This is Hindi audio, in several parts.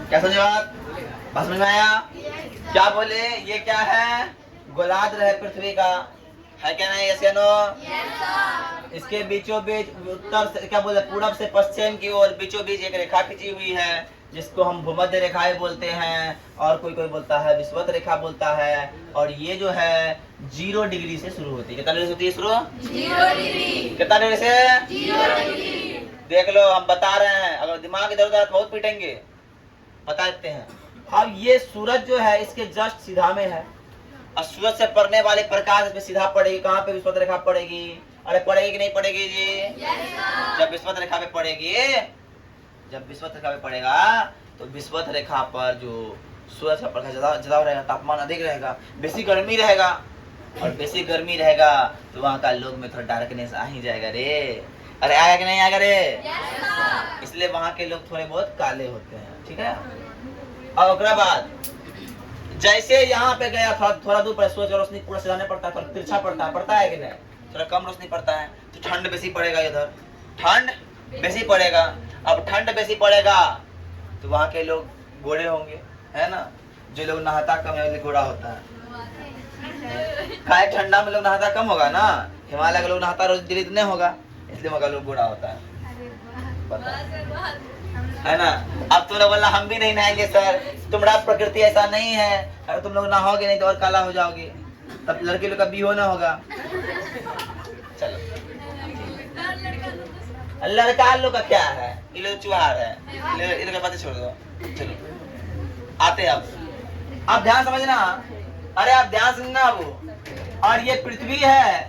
क्या समझे बात समझ में आया? क्या बोले? ये क्या है? गोलार्ध है पृथ्वी का, है क्या नहीं? यस या नो? इसके बीचों बीच उत्तर से क्या बोले, पूरब से पश्चिम की ओर बीचों बीच एक रेखा खींची हुई है जिसको हम भूमध्य रेखाएं बोलते हैं, और कोई कोई बोलता है विषुवत रेखा बोलता है। और ये जो है 0 डिग्री से शुरू होती है। कितना डिग्री से होती है शुरू? 0 डिग्री। कितना डिग्री से? 0 डिग्री। देख लो, हम बता रहे हैं, अगर दिमाग इधर उधर बहुत पीटेंगे। बता देते हैं। अब ये सूरज जो है इसके जस्ट सीधा में है, और सूरज से पड़ने वाले प्रकाश इसमें सीधा पड़ेगी। कहाँ पे? विषुवत रेखा पड़ेगी। अरे पड़ेगी कि नहीं पड़ेगी जी? जब विषुवत रेखा पे पड़ेगी, जब विषुवत रेखा पे पड़ेगा तो विषुवत रेखा पर जो सूरज का प्रकाश ज्यादा रहेगा, तापमान अधिक रहेगा, बेसी गर्मी रहेगा, और बेसी गर्मी रहेगा तो वहाँ का लोग में थोड़ा डार्कनेस आ ही जाएगा रे। अरे आएगा कि नहीं आएगा रे? इसलिए वहाँ के लोग थोड़े बहुत काले होते हैं, ठीक है। और उसके बाद जैसे यहाँ पे गया थोड़ा दूर पर सूरज का रोशनी पूरा सिधाने पड़ता है, पर तिरछा पड़ता है कि नहीं? थोड़ा कम रोशनी पड़ता है तो ठंड बेसी पड़ेगा, इधर ठंड बेसी पड़ेगा। अब ठंड बेसी पड़ेगा तो वहाँ के लोग गोरे होंगे, है ना। जो लोग नहाता कम है गोरा होता है। ठंडा में लोग नहाता कम होगा ना, हिमालय के लोग नहाता रोज डेली नहीं होगा, इसलिए वहाँ का लोग गोरा होता है, है ना। अब तुमने बोला हम भी नहीं नहाएंगे सर, तुम्हारा प्रकृति ऐसा नहीं है, अगर तुम लोग नहाओगे नहीं तो और काला हो जाओगे, तब लड़के लोग का भी होना होगा। चलो, लड़का लोग का क्या है, ये लोग चुहार है, इनके बातें छोड़ दो। चलो आते अब ध्यान समझना। अरे आप ध्यान समझना। वो और ये पृथ्वी है,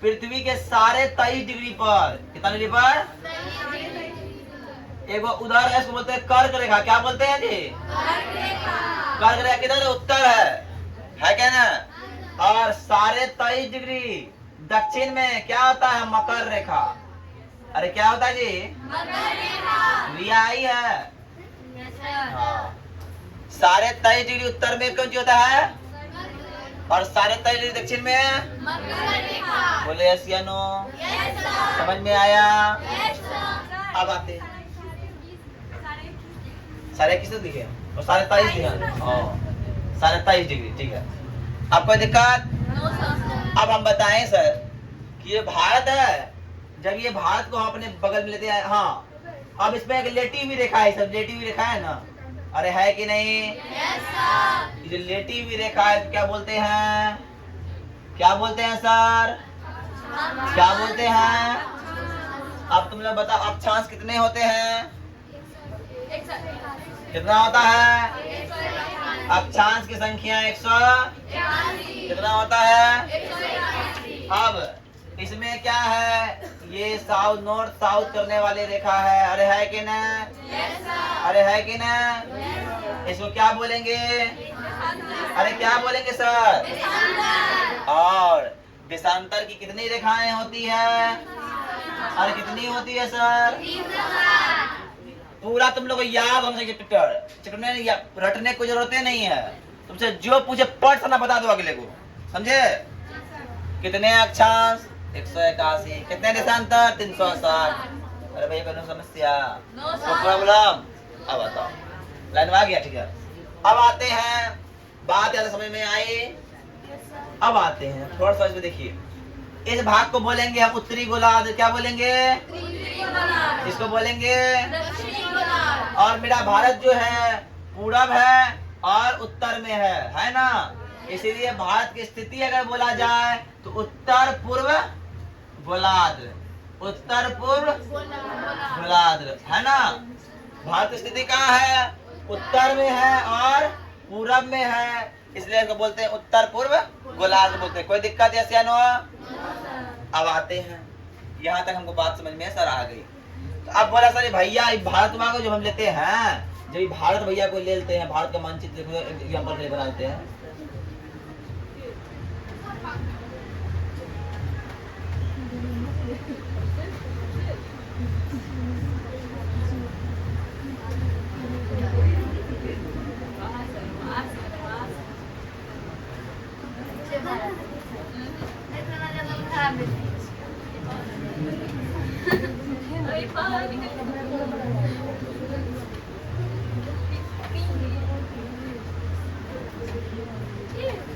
पृथ्वी के सारे 23 डिग्री पर, कितना डिग्री पर? एक उधर है, इसको बोलते हैं कर्क रेखा। क्या बोलते हैं जी? कर्क रेखा किधर? उत्तर है क्या ना। और सारे 23 डिग्री दक्षिण में क्या होता है? मकर रेखा। अरे क्या होता है जी? रियाई है। हाँ। सारे 23 डिग्री उत्तर में कौन सी होता है? और सारे 23 डिग्री दक्षिण में? बोले यस या नो? समझ में आया? अब आते हैं सारे किसे दिखे? और सारे 23 दिखे, सारे 23 डिग्री, ठीक है। अब कोई दिक्कत? अब हम बताएं सर कि ये भारत है, जब ये भारत को हम अपने बगल में लेते हैं, हाँ, अब इसमें एक लेटी हुई रेखा है, सब लेटी हुई रेखा है ना। अरे है कि नहीं? ये लेटी हुई रेखा है तो क्या बोलते हैं? क्या बोलते हैं सर? क्या बोलते हैं? अब तुम लोग बताओ, अक्षांश कितने होते हैं? कितना होता है? अक्षांश की संख्या 100 कितना होता है? अब इसमें क्या है? ये साउथ नॉर्थ साउथ करने वाली रेखा है। अरे है कि ना? अरे है कि ना? इसको क्या बोलेंगे? अरे क्या बोलेंगे सर? और देशांतर की कितनी रेखाएं होती है? अरे कितनी होती है सर? पूरा तुम लोग को याद होना चाहिए, रटने को जरूरत नहीं है। तुमसे जो पूछे पढ़ ना बता दो अगले को, समझे? कितने अक्षांश? 181। कितने देशांतर? 360। अरे भैया कोई समस्या, कोई प्रॉब्लम? अब बताओ, लाइन में आ गया, ठीक है। अब आते हैं, बात ज्यादा समझ में आई। अब आते हैं थोड़ा सा इसमें देखिए, इस भाग को बोलेंगे हम उत्तरी गोलार्ध। क्या बोलेंगे? इसको बोलेंगे। और मेरा भारत जो है पूरब है और उत्तर में है ना। इसीलिए भारत की स्थिति अगर बोला जाए तो उत्तर पूर्व गोलार्ध, उत्तर पूर्व गोलार्ध, है ना। भारत की स्थिति कहाँ है? उत्तर में है और पूरब में है, इसलिए इसको बोलते हैं उत्तर पूर्व गोलार्ध बोलते हैं। कोई दिक्कत है या नो? अब आते हैं, यहाँ तक हमको बात समझ में सर आ गई। तो अब बोला सर भैया भारत माँ को जो हम लेते हैं, जब भारत भैया को ले लेते हैं, भारत का मानचित्र एग्जाम्पल के लिए बनाते हैं,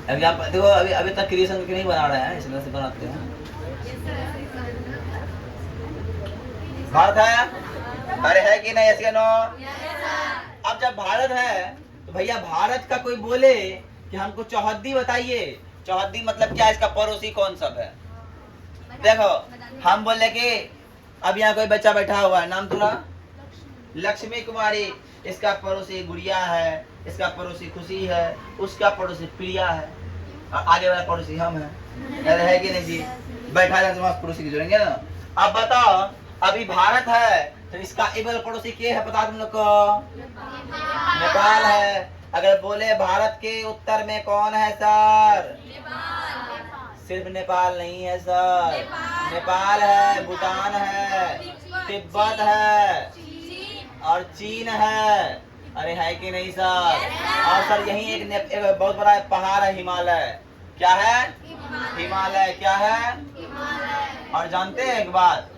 एग्जाम्पल देखो, अभी अभी तक क्रिएशन करके नहीं बना रहे हैं, इस तरह से बनाते हैं। भारत है, अरे है कि नहीं, ऐसे नो। अब जब भारत है तो भैया भारत का कोई बोले कि हमको चौहद्दी बताइए, चौहद्दी मतलब क्या, इसका पड़ोसी कौन सब है। देखो हम बोले कि अब यहाँ कोई बच्चा बैठा हुआ है, नाम तुम्हारा लक्ष्मी कुमारी, इसका पड़ोसी गुड़िया है, इसका पड़ोसी खुशी है, उसका पड़ोसी प्रिया है, और आगे वाला पड़ोसी हम है। है कि नहीं जी, बैठा है तो पड़ोसी की जोड़ेंगे ना। अब बताओ, अभी भारत है तो इसका इबल पड़ोसी के है, पता तुम लोग को, नेपाल है। अगर बोले भारत के उत्तर में कौन है सर, सिर्फ नेपाल नहीं है सर, नेपाल है, भूटान है, तिब्बत है और चीन है। अरे है कि नहीं सर। और सर यही एक बहुत बड़ा पहाड़ है, हिमालय। क्या है, हिमालय। क्या है, और जानते हैं एक बात,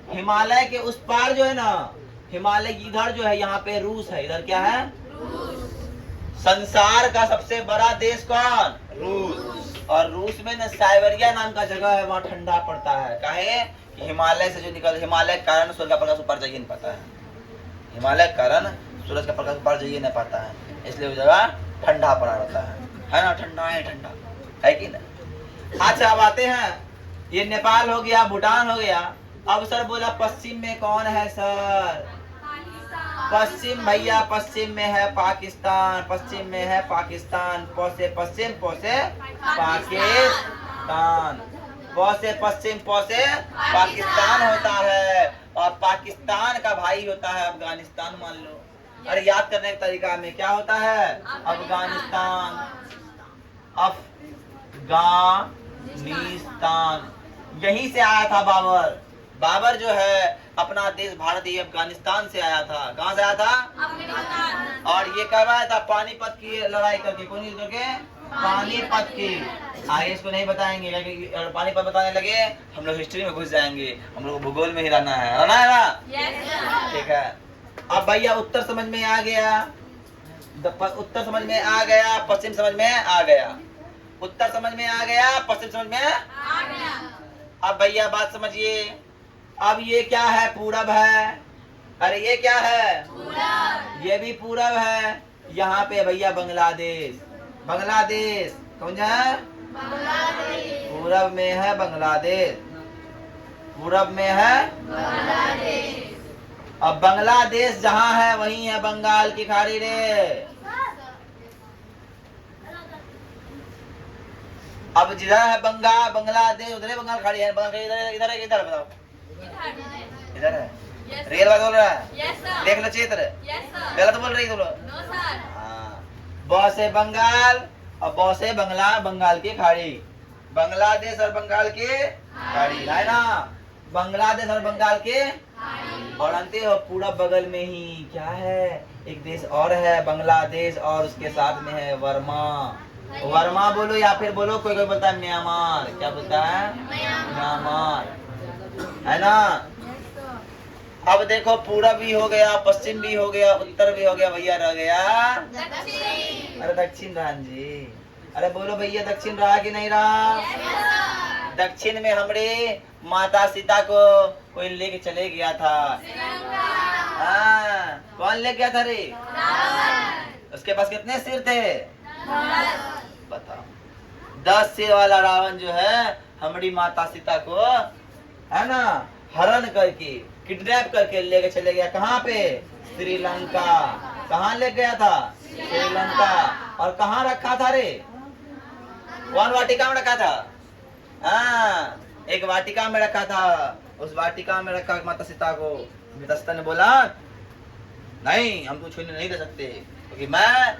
हिमालय के उस पार जो है ना, हिमालय इधर जो है, यहाँ पे रूस है। इधर क्या है, संसार का सबसे बड़ा देश कौन, रूस। और रूस में न साइबेरिया नाम का जगह है, वहाँ ठंडा पड़ता है। काहे कि हिमालय से जो निकल, हिमालय के कारण सूर्य का प्रकाश ऊपर जाइए नहीं पाता है, हिमालय के कारण सूरज का प्रकाश ऊपर जाइए नहीं पाता है, इसलिए वो जगह ठंडा पड़ा रहता है ना, ठंडा है, ठंडा है कि नहीं। अच्छा अब आते हैं, ये नेपाल हो गया, भूटान हो गया। अब सर बोला पश्चिम में कौन है सर, पश्चिम भैया, पश्चिम में है पाकिस्तान, पश्चिम में है पाकिस्तान, पौसे पश्चिम, पौसे पाकिस्तान, पौसे पश्चिम, पौसे पाकिस्तान होता है। और पाकिस्तान का भाई होता है अफगानिस्तान, मान लो। अरे याद करने का तरीका में क्या होता है, अफगानिस्तान, अफगानिस्तान, यहीं से आया था बाबर। बाबर जो है अपना देश भारत ये अफगानिस्तान से आया था। कहाँ से आया था, अफगानिस्तान। और ये कब आया था, पानीपत की लड़ाई करके। कौन सी करके, पानीपत की। आगे इसको नहीं बताएंगे, क्योंकि पानीपत बताने लगे हम लोग हिस्ट्री में घुस जाएंगे, हम लोग भूगोल में ही रहना है ना। ठीक है। अब भैया उत्तर समझ में आ गया, उत्तर समझ में आ गया, पश्चिम समझ में आ गया, उत्तर समझ में आ गया, पश्चिम समझ में आ गया। अब भैया बात समझिए, अब ये क्या है, पूरब है। अरे ये क्या है, पूरब। ये भी पूरब है। यहाँ पे भैया बांग्लादेश, बांग्लादेश कौन है, बांग्लादेश, पूरब में है बांग्लादेश, पूरब में है बांग्लादेश। अब बांग्लादेश जहाँ है वहीं है बंगाल की खाड़ी रे। अब जिधर है बांग्लादेश उधर बंगाल खाड़ी है, बंगाल इधर इधर इधर बताओ, इधर है। रियल बात बोल रहा है, देख लो चित्र, गलत बोल रही तुम लोग। हाँ, बहुत से बंगाल और बहुत से बंगाल की खाड़ी, बांग्लादेश और बंगाल की खाड़ी है ना, बांग्लादेश और बंगाल के। और जानते हो पूरा बगल में ही क्या है, एक देश और है बांग्लादेश, और उसके साथ में है वर्मा। वर्मा बोलो या फिर बोलो, कोई कोई बोलता है म्यांमार। क्या बोलता है, म्यांमार, है ना। अब देखो पूरब भी हो गया, पश्चिम भी हो गया, उत्तर भी हो गया, भैया रह गया दक्षिण। अरे दक्षिण रहा जी, अरे बोलो भैया दक्षिण रहा कि नहीं रहा। दक्षिण में हमरे माता सीता को कोई लेके चले गया था। हाँ, कौन ले गया था रे, उसके पास कितने सिर थे, बताओ। 10 सिर वाला रावण जो है हमारी माता सीता को, है ना, हरण करके किडनैप करके लेके चले गया। कहाँ पे, श्रीलंका। कहाँ ले गया था, श्रीलंका। और कहाँ रखा था रे, कौन वाटिका में रखा था, हाँ, एक वाटिका में रखा था। उस वाटिका में रखा माता सीता को। दस्ता ने बोला नहीं, हम तो छूने नहीं दे सकते, क्योंकि मैं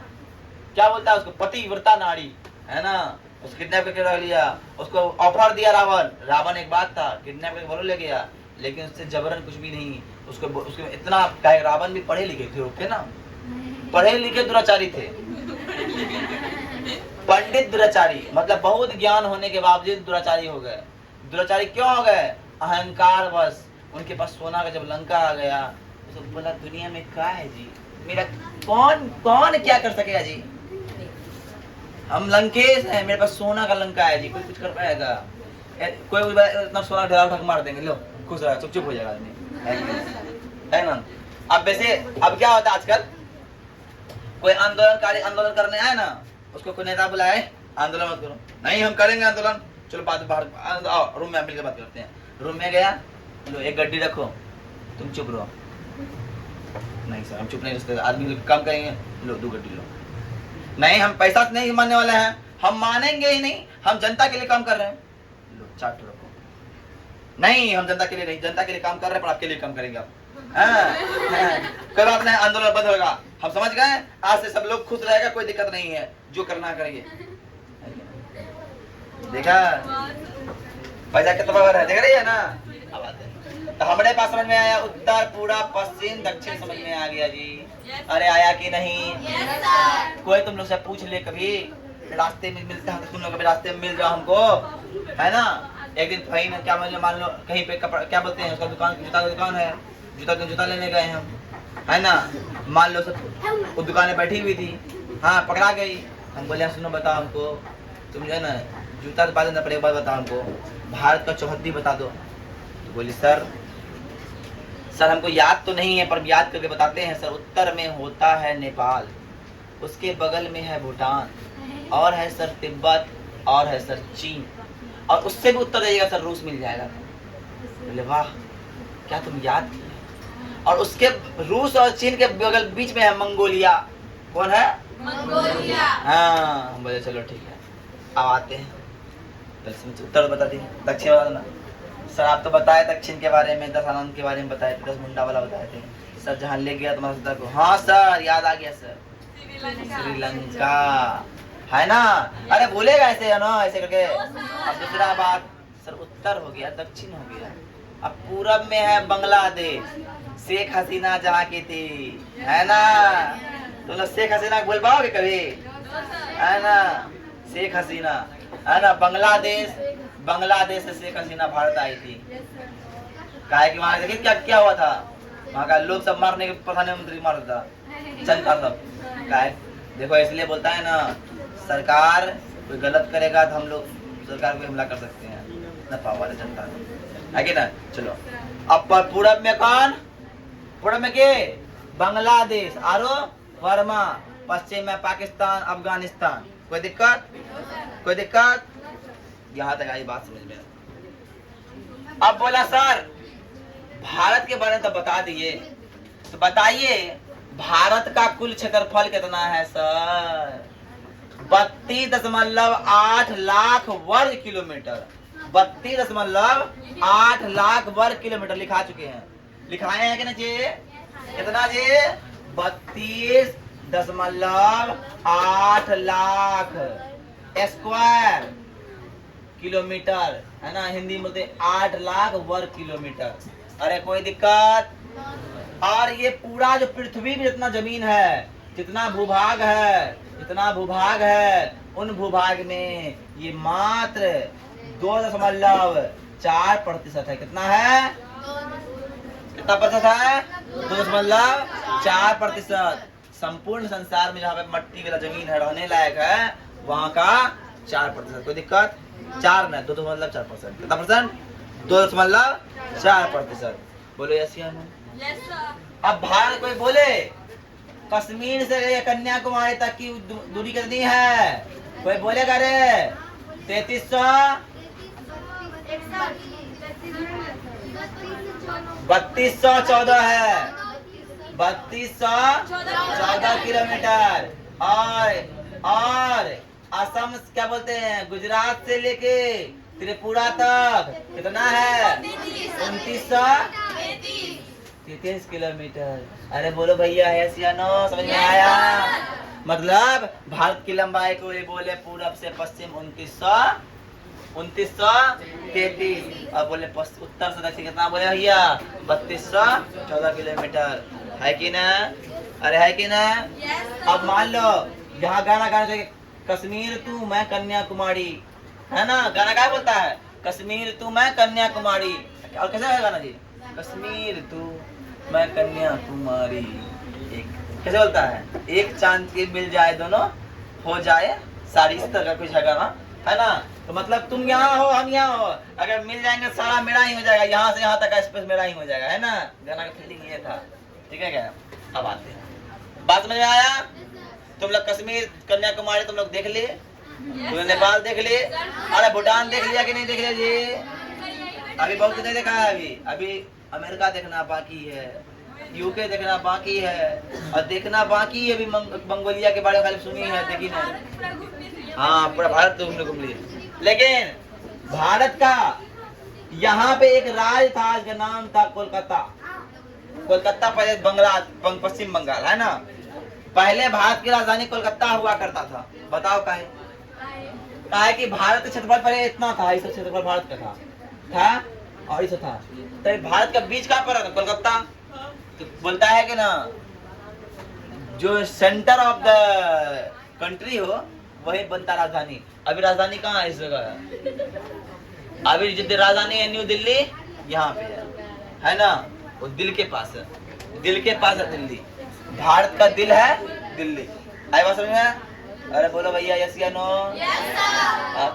क्या बोलता है उसको, पतिव्रता नारी है ना। उसको किडनैप करके रख लिया, उसको ऑफर दिया रावण। रावण एक बात था, किडनैप करके बोलो ले गया, लेकिन उससे जबरन कुछ भी नहीं। उसको इतना, रावण भी पढ़े लिखे थे, ओके ना, पढ़े लिखे दुराचारी थे, पंडित दुराचारी, मतलब बहुत ज्ञान होने के बावजूद दुराचारी हो गए। दुराचारी क्यों हो गए, अहंकार बस। उनके पास सोना का जब लंका आ गया, तो बोला दुनिया में क्या है जी, मेरा कौन क्या कर सकेगा जी, हम लंकेश हैं, मेरे पास सोना का लंका है जी, कोई कुछ कर पाएगा? कोई इतना सोना ढेला उठा के मार देंगे, लो खुश रहा, चुप चुप हो जाएगा आदमी, है ना? अब वैसे अब क्या होता है आजकल, कोई आंदोलन करने आए ना, उसको कोई नेता बुलाए, आंदोलन मत करो, नहीं हम करेंगे आंदोलन, चलो बात बाहर आओ, रूम में मिलकर बात करते हैं। रूम में गया, लो एक गड्डी रखो, तुम चुप रहो। नहीं सर हम चुप नहीं रखते, आदमी काम करेंगे, लो 2 गड्डी लो। नहीं हम पैसा नहीं मानने वाले हैं, हम मानेंगे ही नहीं, हम जनता के लिए काम कर रहे हैं, लो चाट रखो। नहीं हम जनता के लिए नहीं, जनता के लिए काम कर रहे हैं, पर आपके लिए काम करेंगे आप। कोई बात नहीं, आंदोलन बंद होगा, हम समझ गए, आज से सब लोग खुश रहेगा, कोई दिक्कत नहीं है, जो करना करिए। देखा पैसा कितना बड़ा है, देख रही है ना? अब आते हैं तो हमारे पास समझ में आया, उत्तर पूर्व पश्चिम दक्षिण समझ में आ गया जी। अरे आया कि नहीं? कोई तुम लोग से पूछ ले, कभी रास्ते में मिलता है तो तुम लोग कभी रास्ते में मिल जाओ हमको, है ना? एक दिन भाई ना क्या मान लो कहीं पे कपड़ा क्या बोलते हैं उसका दुकान, जूता का दुकान है, जूता लेने गए हम, है ना? मान लो सब वो दुकान में बैठी हुई थी, हाँ पकड़ा गई। हम बोले सुनो बताओ हमको, तुम जो है ना जूता के बाद एक बार बताओ हमको, भारत का चौहद्दी बता दो। तो बोली सर हमको याद तो नहीं है, पर याद करके बताते हैं सर। उत्तर में होता है नेपाल, उसके बगल में है भूटान, और है सर तिब्बत, और है सर चीन, और उससे भी उत्तर जाइएगा सर रूस मिल जाएगा। बोले वाह क्या तुम याद किए। और उसके रूस और चीन के बगल बीच में है मंगोलिया। कौन है? मंगोलिया। हाँ हम बोले चलो ठीक है, अब आते हैं उत्तर बता दिए, दक्षिण बता देना। सर आप तो बताए दक्षिण के बारे में, 10 आनंद के बारे में बताए थे, 10 मुंडा वाला बताए थे सर, जहाँ ले गया तुम्हारा सीता को। हाँ सर याद आ गया सर, श्रीलंका है ना? अरे भूलेगा ऐसे है ना, ऐसे करके। अब दूसरा बात सर, उत्तर हो गया, दक्षिण हो गया, अब पूरब में है बांग्लादेश, शेख हसीना जहाँ की थी, है ना? तो लोग शेख हसीना बोल पाओगे कभी, है ना? शेख हसीना है ना? बांग्लादेश से शेख हसीना भारत आई थी। काहे कि वहाँ देखिए क्या क्या हुआ था, वहाँ का लोग सब मारने के प्रधानमंत्री मार था, जनता सब। काहे देखो इसलिए बोलता है ना, सरकार कोई गलत करेगा तो हम लोग सरकार को हमला कर सकते हैं, न पावर जनता है कि ना? चलो अब पूरब में कौन? पूरब में के? बांग्लादेश, आरो वर्मा, पश्चिम में पाकिस्तान, अफगानिस्तान। कोई दिक्कत? कोई दिक्कत? यहाँ तक आई बात समझ में। अब बोला सर भारत के बारे में तो बता दिए, तो बताइए भारत का कुल क्षेत्रफल कितना है सर? 32.8 लाख वर्ग किलोमीटर। 32.8 लाख वर्ग किलोमीटर लिखा चुके हैं, लिखाए हैं कि ना जी? कितना जी? 32.8 लाख स्क्वायर किलोमीटर, है ना? हिंदी में बोलते 8 लाख वर्ग किलोमीटर। अरे कोई दिक्कत? और ये पूरा जो पृथ्वी में जितना जमीन है, जितना भूभाग है, जितना भूभाग है, उन भूभाग में ये मात्र 2.4% है। कितना है? कितना प्रतिशत है? 2.4%। संपूर्ण संसार में जहाँ पे मट्टी वाला जमीन है, रहने लायक है, वहाँ का 4%। कोई दिक्कत? 4 नहीं, 2.4%। कितना परसेंट? 2.4%। बोलो यस या नो? अब भारत कोई बोले कश्मीर से कन्याकुमारी तक की दूरी कितनी है? कोई बोलेगा रे 3314 है, 3214 किलोमीटर। और असम क्या बोलते हैं, गुजरात से लेके त्रिपुरा तक कितना है? 2933 किलोमीटर। अरे बोलो भैया यस या नो? समझ में आया? मतलब भारत की लंबाई को ये बोले पूरब से पश्चिम 2933, और बोले उत्तर से दक्षिण कितना बोले भैया? 3214 किलोमीटर। है कि ना? अरे है कि ना? अब मान लो यहाँ गाना गाना चाहिए, कश्मीर तू मैं कन्याकुमारी, है ना? गाना क्या बोलता है? कश्मीर तू मैं कन्याकुमारी। और कैसा है गाना जी? कश्मीर तू मैं कन्याकुमारी। एक कैसे बोलता है? एक चांद के मिल जाए दोनों हो जाए सारी इस तरह का कुछ है ना। तो मतलब तुम यहाँ हो, हम यहाँ हो, अगर मिल जाएंगे सारा मेरा ही हो जाएगा, यहाँ से यहाँ तक का स्पेस मेरा ही हो जाएगा, है ना। गाना का फीलिंग ये था, ठीक है क्या। अब आते हैं, बात समझ में आया। तुम लोग कश्मीर कन्याकुमारी तुम लोग देख लिए, तुम लोग नेपाल देख लिए, अरे भूटान देख लिया कि नहीं देख लिया जी। अभी बहुत नहीं देखा है, अभी अमेरिका देखना बाकी है, यूके देखना बाकी है, और देखना बाकी है अभी मंगोलिया के बारे में खाली सुनी है, देखी नहीं। हाँ पूरा भारत तो हमने घूम लिया। लेकिन भारत का यहाँ पे एक राज्य था, इसका नाम था कोलकाता। कोलकाता पहले पश्चिम बंगाल है ना। पहले भारत की राजधानी कोलकाता हुआ करता था। बताओ काहे? काहे कि भारत का क्षेत्रफल पहले इतना था, इस क्षेत्रफल भारत का था और इस था, तो भारत का बीच कहाँ पर है? कोलकाता। तो बोलता है कि ना, जो सेंटर ऑफ द कंट्री हो वही बनता राजधानी। अभी राजधानी कहाँ है इस जगह? अभी जितनी राजधानी है न्यू दिल्ली, यहाँ पे है ना, वो दिल के पास है, दिल के पास है दिल्ली। भारत का दिल है दिल्ली। आई बात समझ में? अरे बोलो भैया यस या नो?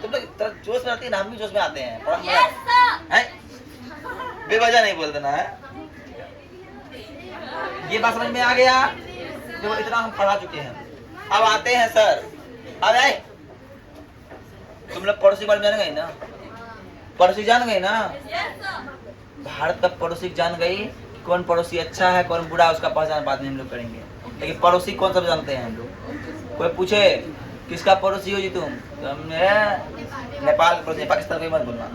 तुम लोग जोश में आती है ना, हम भी जोश में आते हैं। बेवजह नहीं बोल देना है। ये बात समझ में आ गया? देखो इतना हम पढ़ा चुके हैं। अब आते हैं सर, अब आए तुम लोग पड़ोसी बारे जान गई ना, पड़ोसी जान गई ना। भारत का पड़ोसी जान गई, कौन पड़ोसी अच्छा है कौन बुरा, उसका पहचान बाद में हम लोग करेंगे। लेकिन पड़ोसी कौन सब जानते हैं हम लोग। कोई पूछे किसका पड़ोसी हो जी तुम, तो हमने नेपाल का पड़ोसी, पाकिस्तान को मत बोलना।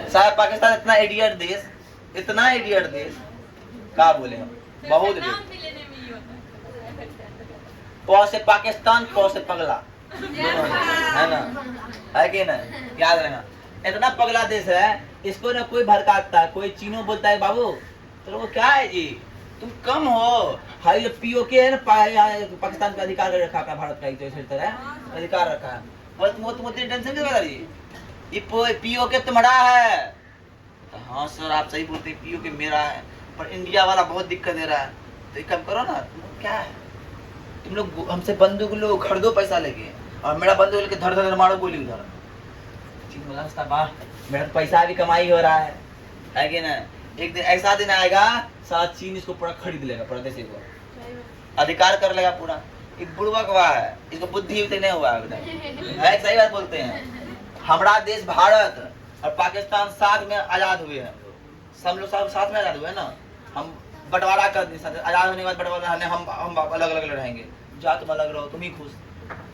शायद पाकिस्तान इतना इडियट देश, इतना इडियट देश, क्या बोले हम, बहुत पौ से पाकिस्तान, पौ से पगला, है ना, है कि ना, याद रहना। इतना पगला देश है, इसको ना कोई भड़काता है, कोई चीनो बोलता है बाबू तो वो क्या है जी, तुम कम हो। हाई जो पीओके है ना, पाकिस्तान का अधिकार रखा है, भारत का एक तरह अधिकार रखा है। और तुम इतनी टेंशन क्यों ले रही? ये पीओके तुम्हारा है। तो हाँ सर आप सही बोलते हैं, पीओके मेरा है, पर इंडिया वाला बहुत दिक्कत दे रहा है। तो एक काम करो ना, तुम क्या है, तुम लोग हमसे बंदूक लो, खरीदो पैसा लेके, और मेरा बंदूक लेके धर धर मारो गोली उधर। मेरा पैसा भी कमाई हो रहा है कि ना। एक दिन ऐसा दिन आएगा सारा चीन इसको पूरा खरीद लेगा, पूरा देश को अधिकार कर लेगा पूरा। ये बुड़बक हुआ है, इसको बुद्धि नहीं हुआ है। सही बात बोलते हैं। हमारा देश भारत और पाकिस्तान साथ में आजाद हुए हैं, सब लोग साथ में आजाद हुए ना। हम बंटवारा कर दी, आजाद होने के बाद बंटवारा, हम अलग अलग रहेंगे। जा तुम अलग रहो, तुम ही खुश,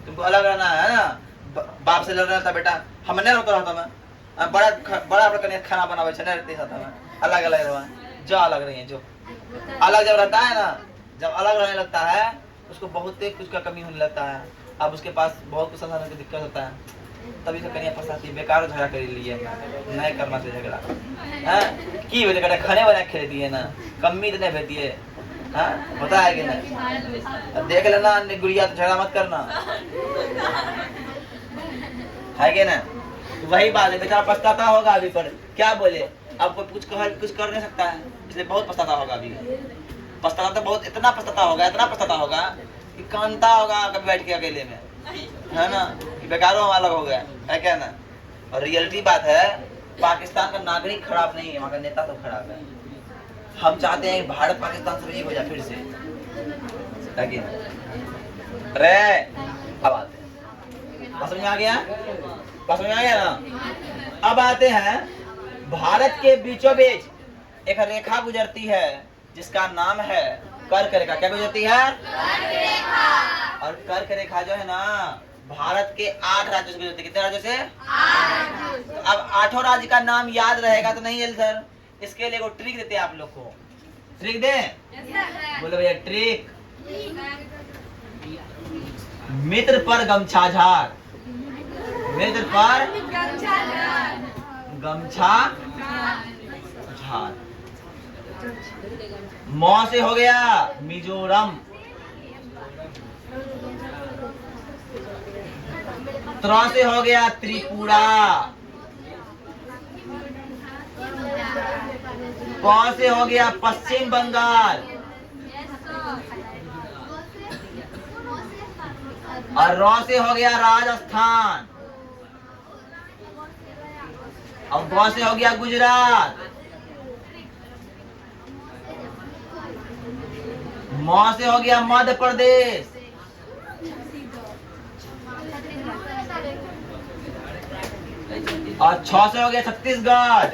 तुमको अलग रहना है ना। बाप से लड़ रहा था बेटा, हम नहीं रोक रहा था मैं, बड़ा खाना बनावे नहीं रहते साथ में, अलग अलग रहा, जो अलग रही है। जो अलग जब रहता है ना, जब अलग रहने लगता है उसको बहुत कुछ का कमी होने लगता है। अब उसके पास बहुत कुछ संसाधन की दिक्कत होता है, तभी तो कन्या फंसाती है। बेकार झगड़ा कर लिए, नहीं करना चाहिए झगड़ा है की वजह कर खाने वाले खेल दिए ना, कमी तो नहीं भेती है। होता है कि नहीं? देख लेना गुड़िया, तो झगड़ा मत करना, है कि ना। वही बात है, बेचारा पछताता होगा अभी, पर क्या बोले, अब कुछ कर नहीं सकता है, इसलिए बहुत पछताता होगा अभी। पछताता तो बहुत, इतना पछताता होगा कि कांता होगा कभी बैठ के अकेले में, है ना, कि बेकारों हम अलग हो गए, है क्या ना। और रियलिटी बात है, पाकिस्तान का नागरिक खराब नहीं है, वहाँ का नेता तो खराब है। हम चाहते हैं भारत पाकिस्तान से एक हो जाए फिर से, है कि रे। अब आते हैं, समझ में आ गया, समझ में आ गया ना। अब आते हैं, भारत के बीचों बीच एक रेखा गुजरती है जिसका नाम है कर्क रेखा। क्या गुजरती है? कर्क रेखा। और कर्क रेखा जो है ना, भारत के 8 राज्यों से गुजरती है। कितने राज्यों से? 8। तो अब 8 राज्य का नाम याद रहेगा तो नहीं है सर, इसके लिए वो ट्रिक देते हैं आप लोग को। ट्रिक दे? बोलो भैया ट्रिक। मित्र पर गमछा झाड़, मित्र पर गमछा झाड़। मौ से हो गया मिजोरम, त्रा से हो गया त्रिपुरा, प से हो गया पश्चिम बंगाल, और रॉ से हो गया राजस्थान, और गौ से हो गया गुजरात, मौ से हो गया मध्य प्रदेश, और छ से हो गया छत्तीसगढ़,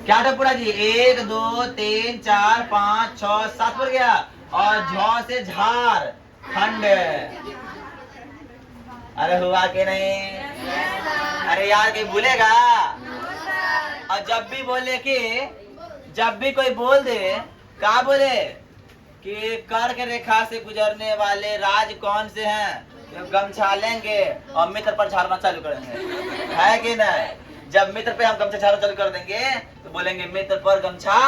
क्या था पूरा जी? 1 2 3 4 5 6 7 पर गया। और झ से झारखंड। अरे हुआ कि नहीं? अरे यार कहीं भूलेगा? और जब भी कोई बोल दे, क्या बोले कि कर्क रेखा से गुजरने वाले राज्य कौन से हैं, तो गमछा लेंगे और मित्र पर झाड़ना चालू करेंगे, है कि नहीं? जब मित्र पे हम गमछा झाड़ना चालू कर देंगे तो बोलेंगे मित्र पर गमछा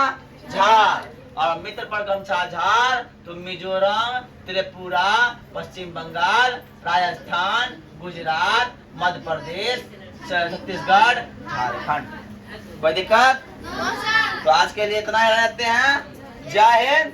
झाड़, और मित्र पर गमछा झाड़ तो मिजोरम, त्रिपुरा, पश्चिम बंगाल, राजस्थान, गुजरात, मध्य प्रदेश, छत्तीसगढ़, झारखंड। कोई दिक्कत? तो आज के लिए इतना ही रहते हैं। जय हिंद।